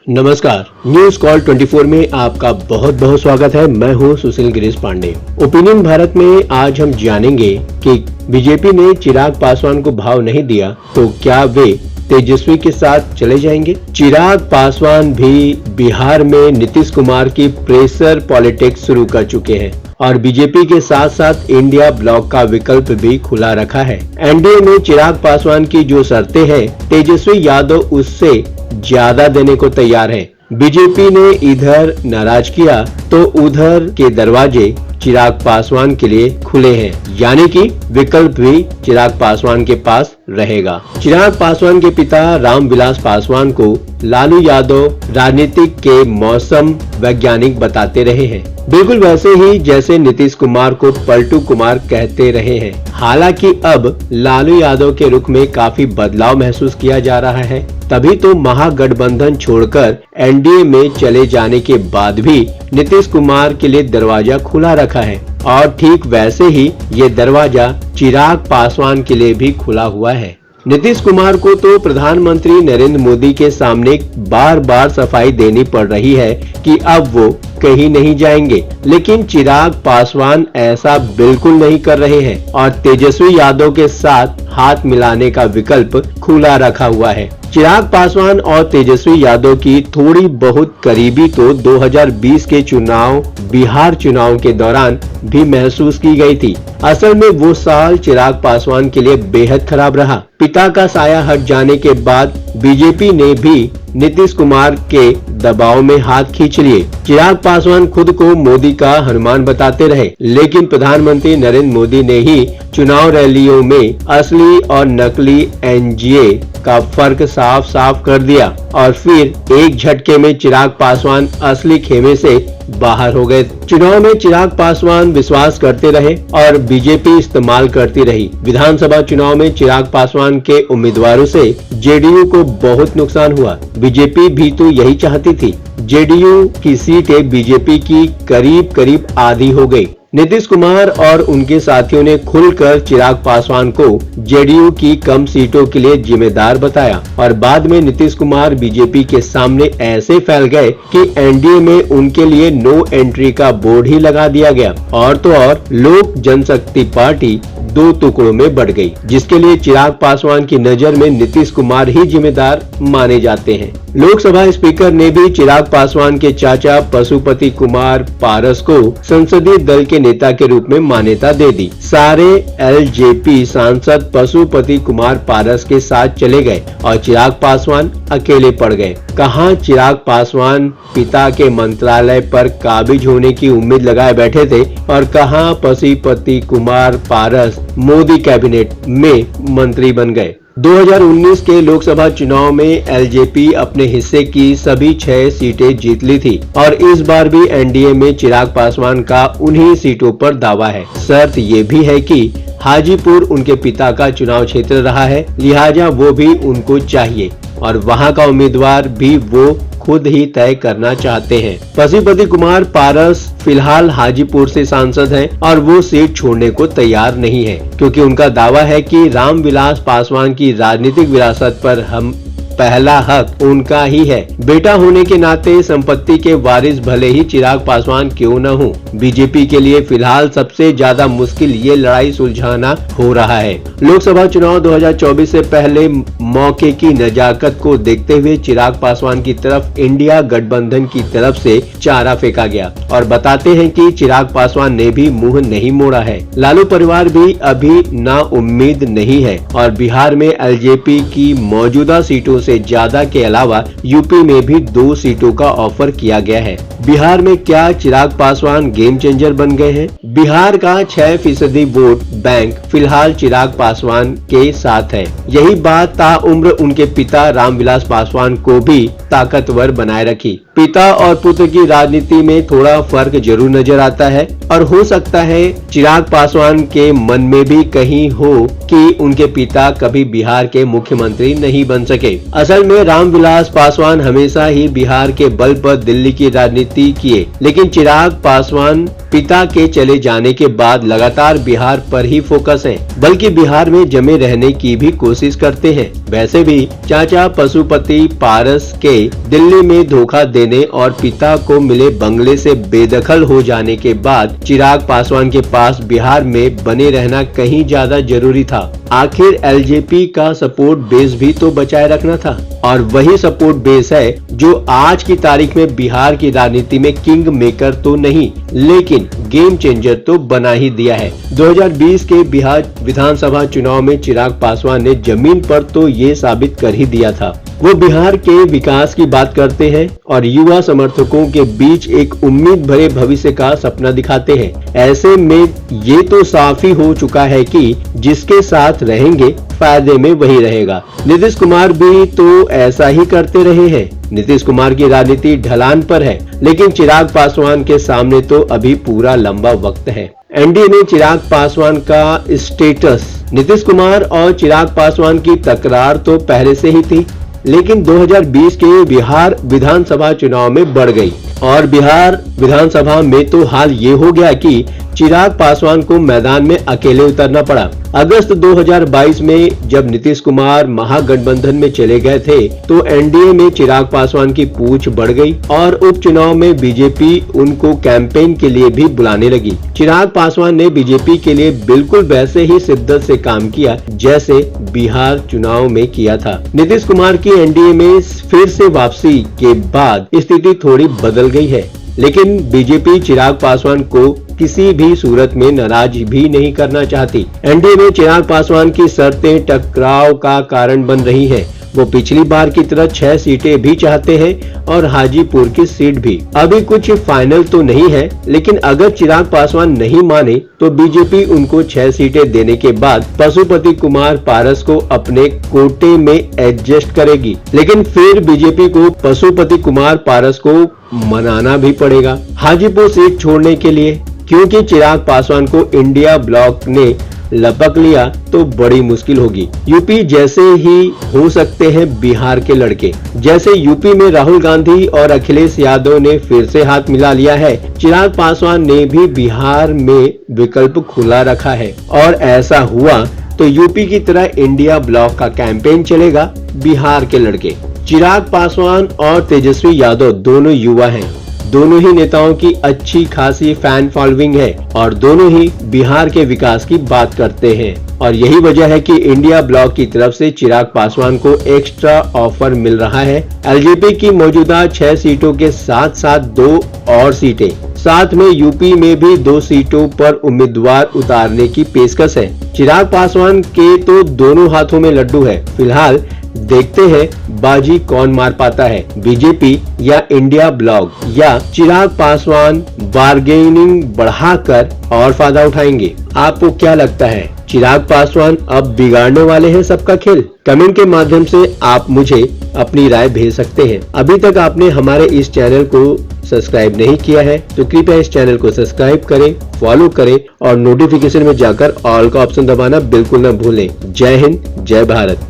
नमस्कार, news call 24 में आपका बहुत बहुत स्वागत है। मैं हूं सुशील गिरीश पांडे। ओपिनियन भारत में आज हम जानेंगे कि बीजेपी ने चिराग पासवान को भाव नहीं दिया तो क्या वे तेजस्वी के साथ चले जाएंगे। चिराग पासवान भी बिहार में नीतीश कुमार की प्रेशर पॉलिटिक्स शुरू कर चुके हैं और बीजेपी के साथ साथ इंडिया ब्लॉक का विकल्प भी खुला रखा है। एनडीए में चिराग पासवान की जो शर्तें हैं, तेजस्वी यादव उससे ज्यादा देने को तैयार है। बीजेपी ने इधर नाराज किया तो उधर के दरवाजे चिराग पासवान के लिए खुले हैं, यानी कि विकल्प भी चिराग पासवान के पास रहेगा। चिराग पासवान के पिता रामविलास पासवान को लालू यादव राजनीतिक के मौसम वैज्ञानिक बताते रहे हैं, बिल्कुल वैसे ही जैसे नीतीश कुमार को पलटू कुमार कहते रहे हैं। हालांकि अब लालू यादव के रुख में काफी बदलाव महसूस किया जा रहा है, तभी तो महागठबंधन छोड़कर एनडीए में चले जाने के बाद भी नीतीश कुमार के लिए दरवाजा खुला रखा है और ठीक वैसे ही ये दरवाजा चिराग पासवान के लिए भी खुला हुआ है। नीतीश कुमार को तो प्रधानमंत्री नरेंद्र मोदी के सामने बार बार सफाई देनी पड़ रही है कि अब वो कहीं नहीं जाएंगे, लेकिन चिराग पासवान ऐसा बिल्कुल नहीं कर रहे हैं और तेजस्वी यादव के साथ हाथ मिलाने का विकल्प खुला रखा हुआ है। चिराग पासवान और तेजस्वी यादव की थोड़ी बहुत करीबी तो 2020 के चुनाव, बिहार चुनाव के दौरान भी महसूस की गई थी। असल में वो साल चिराग पासवान के लिए बेहद खराब रहा। पिता का साया हट जाने के बाद बीजेपी ने भी नीतीश कुमार के दबाव में हाथ खींच लिए। चिराग पासवान खुद को मोदी का हनुमान बताते रहे, लेकिन प्रधानमंत्री नरेंद्र मोदी ने ही चुनाव रैलियों में असली और नकली एनडीए का फर्क साफ साफ कर दिया और फिर एक झटके में चिराग पासवान असली खेमे से बाहर हो गए। चुनाव में चिराग पासवान विश्वास करते रहे और बीजेपी इस्तेमाल करती रही। विधानसभा चुनाव में चिराग पासवान के उम्मीदवारों से जेडीयू को बहुत नुकसान हुआ। बीजेपी भी तो यही चाहती थी। जेडीयू की सीटें बीजेपी की करीब करीब आधी हो गई। नीतीश कुमार और उनके साथियों ने खुलकर चिराग पासवान को जेडीयू की कम सीटों के लिए जिम्मेदार बताया और बाद में नीतीश कुमार बीजेपी के सामने ऐसे फैल गए कि एनडीए में उनके लिए नो एंट्री का बोर्ड ही लगा दिया गया और तो और लोक जनशक्ति पार्टी दो टुकड़ों में बढ़ गई, जिसके लिए चिराग पासवान की नजर में नीतीश कुमार ही जिम्मेदार माने जाते हैं। लोकसभा स्पीकर ने भी चिराग पासवान के चाचा पशुपति कुमार पारस को संसदीय दल के नेता के रूप में मान्यता दे दी। सारे एलजेपी सांसद पशुपति कुमार पारस के साथ चले गए और चिराग पासवान अकेले पड़ गए। कहां चिराग पासवान पिता के मंत्रालय पर काबिज होने की उम्मीद लगाए बैठे थे और कहां पशुपति कुमार पारस मोदी कैबिनेट में मंत्री बन गए। 2019 के लोकसभा चुनाव में एलजेपी अपने हिस्से की सभी 6 सीटें जीत ली थी और इस बार भी एनडीए में चिराग पासवान का उन्हीं सीटों पर दावा है। शर्त ये भी है कि हाजीपुर उनके पिता का चुनाव क्षेत्र रहा है, लिहाजा वो भी उनको चाहिए और वहां का उम्मीदवार भी वो खुद ही तय करना चाहते हैं। पशुपति कुमार पारस फिलहाल हाजीपुर से सांसद हैं और वो सीट छोड़ने को तैयार नहीं है, क्योंकि उनका दावा है कि रामविलास पासवान की राजनीतिक विरासत पर हम पहला हक उनका ही है। बेटा होने के नाते संपत्ति के वारिस भले ही चिराग पासवान क्यों न हो। बीजेपी के लिए फिलहाल सबसे ज्यादा मुश्किल ये लड़ाई सुलझाना हो रहा है। लोकसभा चुनाव 2024 से पहले मौके की नजाकत को देखते हुए चिराग पासवान की तरफ इंडिया गठबंधन की तरफ से चारा फेंका गया और बताते हैं कि चिराग पासवान ने भी मुंह नहीं मोड़ा है। लालू परिवार भी अभी ना उम्मीद नहीं है और बिहार में एलजेपी की मौजूदा सीटों से ज्यादा के अलावा यूपी में भी 2 सीटों का ऑफर किया गया है। बिहार में क्या चिराग पासवान गेम चेंजर बन गए हैं? बिहार का 6% वोट बैंक फिलहाल चिराग पासवान के साथ है। यही बात ताउम्र उनके पिता रामविलास पासवान को भी ताकतवर बनाए रखी। पिता और पुत्र की राजनीति में थोड़ा फर्क जरूर नजर आता है और हो सकता है चिराग पासवान के मन में भी कहीं हो कि उनके पिता कभी बिहार के मुख्यमंत्री नहीं बन सके। असल में रामविलास पासवान हमेशा ही बिहार के बल पर दिल्ली की राजनीति किए, लेकिन चिराग पासवान पिता के चले जाने के बाद लगातार बिहार पर ही फोकस है, बल्कि बिहार में जमे रहने की भी कोशिश करते हैं। वैसे भी चाचा पशुपति पारस के दिल्ली में धोखा देने और पिता को मिले बंगले से बेदखल हो जाने के बाद चिराग पासवान के पास बिहार में बने रहना कहीं ज्यादा जरूरी था। आखिर एलजेपी का सपोर्ट बेस भी तो बचाए रखना था, और वही सपोर्ट बेस है जो आज की तारीख में बिहार की राजनीति में किंग मेकर तो नहीं, लेकिन गेम चेंजर तो बना ही दिया है। 2020 के बिहार विधानसभा चुनाव में चिराग पासवान ने जमीन पर तो ये साबित कर ही दिया था। वो बिहार के विकास की बात करते हैं और युवा समर्थकों के बीच एक उम्मीद भरे भविष्य का सपना दिखाते हैं। ऐसे में ये तो साफ ही हो चुका है कि जिसके साथ रहेंगे फायदे में वही रहेगा। नीतीश कुमार भी तो ऐसा ही करते रहे हैं। नीतीश कुमार की राजनीति ढलान पर है, लेकिन चिराग पासवान के सामने तो अभी पूरा लंबा वक्त है। एनडीए में चिराग पासवान का स्टेटस, नीतीश कुमार और चिराग पासवान की तकरार तो पहले से ही थी, लेकिन 2020 के बिहार विधानसभा चुनाव में बढ़ गई, और बिहार विधानसभा में तो हाल ये हो गया कि चिराग पासवान को मैदान में अकेले उतरना पड़ा। अगस्त 2022 में जब नीतीश कुमार महागठबंधन में चले गए थे तो एनडीए में चिराग पासवान की पूछ बढ़ गई और उपचुनाव में बीजेपी उनको कैंपेन के लिए भी बुलाने लगी। चिराग पासवान ने बीजेपी के लिए बिल्कुल वैसे ही शिद्दत से काम किया जैसे बिहार चुनाव में किया था। नीतीश कुमार की एनडीए में फिर से वापसी के बाद स्थिति थोड़ी बदल गई है, लेकिन बीजेपी चिराग पासवान को किसी भी सूरत में नाराज भी नहीं करना चाहती। एनडीए में चिराग पासवान की शर्तें टकराव का कारण बन रही हैं। वो पिछली बार की तरह 6 सीटें भी चाहते हैं और हाजीपुर की सीट भी। अभी कुछ फाइनल तो नहीं है, लेकिन अगर चिराग पासवान नहीं माने तो बीजेपी उनको 6 सीटें देने के बाद पशुपति कुमार पारस को अपने कोटे में एडजस्ट करेगी। लेकिन फिर बीजेपी को पशुपति कुमार पारस को मनाना भी पड़ेगा हाजीपुर सीट छोड़ने के लिए, क्योंकि चिराग पासवान को इंडिया ब्लॉक ने लपक लिया तो बड़ी मुश्किल होगी। यूपी जैसे ही हो सकते हैं बिहार के लड़के। जैसे यूपी में राहुल गांधी और अखिलेश यादव ने फिर से हाथ मिला लिया है, चिराग पासवान ने भी बिहार में विकल्प खुला रखा है, और ऐसा हुआ तो यूपी की तरह इंडिया ब्लॉक का कैंपेन चलेगा बिहार के लड़के। चिराग पासवान और तेजस्वी यादव दोनों युवा हैं। दोनों ही नेताओं की अच्छी खासी फैन फॉलोइंग है और दोनों ही बिहार के विकास की बात करते हैं, और यही वजह है कि इंडिया ब्लॉक की तरफ से चिराग पासवान को एक्स्ट्रा ऑफर मिल रहा है। एलजेपी की मौजूदा 6 सीटों के साथ साथ 2 और सीटें, साथ में यूपी में भी 2 सीटों पर उम्मीदवार उतारने की पेशकश है। चिराग पासवान के तो दोनों हाथों में लड्डू है। फिलहाल देखते हैं बाजी कौन मार पाता है, बीजेपी या इंडिया ब्लॉक, या चिराग पासवान बार्गेनिंग बढ़ाकर और फायदा उठाएंगे। आपको क्या लगता है, चिराग पासवान अब बिगाड़ने वाले हैं सबका खेल? कमेंट के माध्यम से आप मुझे अपनी राय भेज सकते हैं। अभी तक आपने हमारे इस चैनल को सब्सक्राइब नहीं किया है तो कृपया इस चैनल को सब्सक्राइब करें, फॉलो करें और नोटिफिकेशन में जाकर ऑल का ऑप्शन दबाना बिल्कुल न भूलें। जय हिंद, जय भारत।